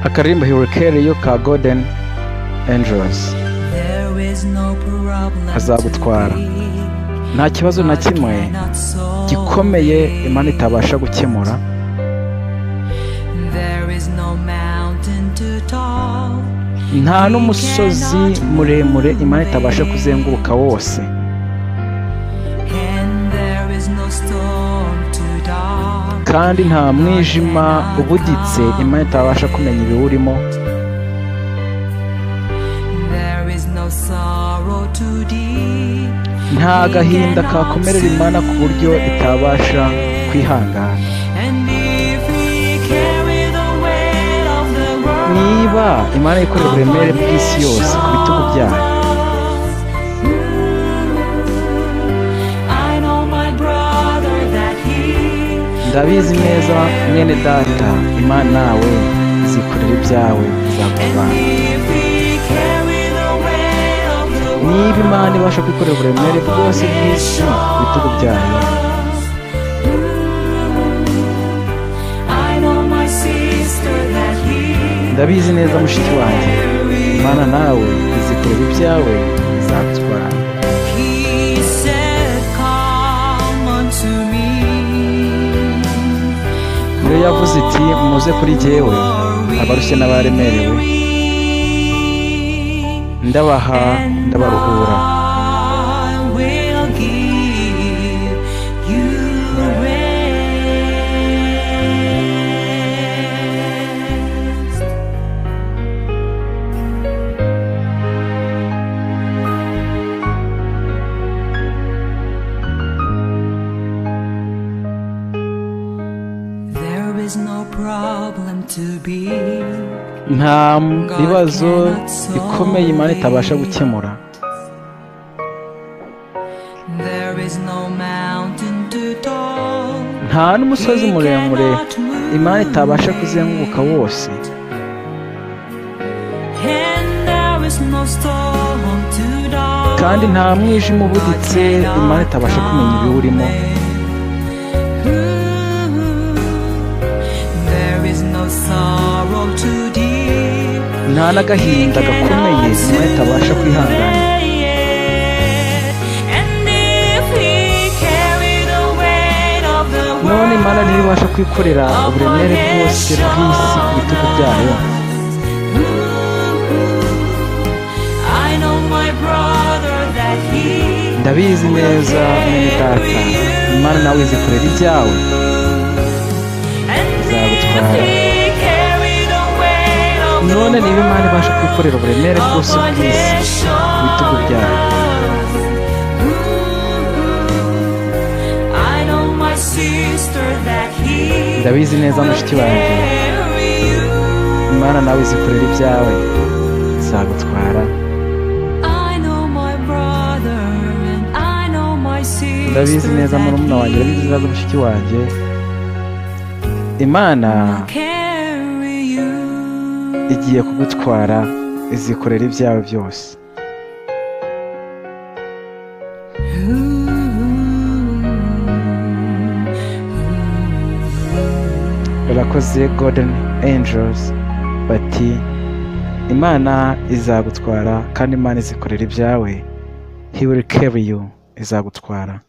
Akarimba He Will Carry You ka Golden Angels. Azagutwara. Nta kibazo na kimwe gikomeye Imana itabasha gukemura. Nta n'umusozi muremure Imana itabasha kuzenguruka wose. Kandi nta mwijima ubuditse Imana itabasha kumenya ibiwurimo. Nta gahinda kakomerera Imana ku buryo itabasha kwihangana. Niba Imana ikorera uburemere bw'isi yose ku bitugu byayo, ndabizi neza mwene data, Imana nawe izikorera ibyawe, izagutwara. Niba Imana ibasha kwikorera uburemere bwose bw'isi ku bitugu byayo, ndabizi neza mushiki wanjye, Imana nawe izikorera ibyawe, izagutwara. Iyo yavuze iti muze kuri jyewe abarushye n'abaremerewe, ndabaha ndabaruhura. Nta bibazo bikomeye Imana itabasha gukemura. Nta n'umusozi muremure Imana itabasha kuzenguruka wose. Kandi nta mwijima ubuditse Imana itabasha kumenya ibiwurimo. Nta n'agahinda gakomeye Imana itabasha kwihangana. None Imana ntibasha kwikorera uburemere bwose bw'isi ku bitugu byayo. Ndabizi neza mwene data, Imana nawe izikorera ibyawe, izagutwara. None niba Imana ibasha kwikorera uburemere bwose bw'isi ku bitugu byayo, ndabizi neza mushiki wanjye, Imana nawe izikorera ibyawe, izagutwara. Ndabizi neza murumuna wanjye, ndabizi neza mushiki wanjye, Imana igiye kugutwara, izikorera ibyawe byose. Barakoze Golden Angels bati Imana izagutwara kandi Imana izikorera ibyawe. He will carry you, izagutwara.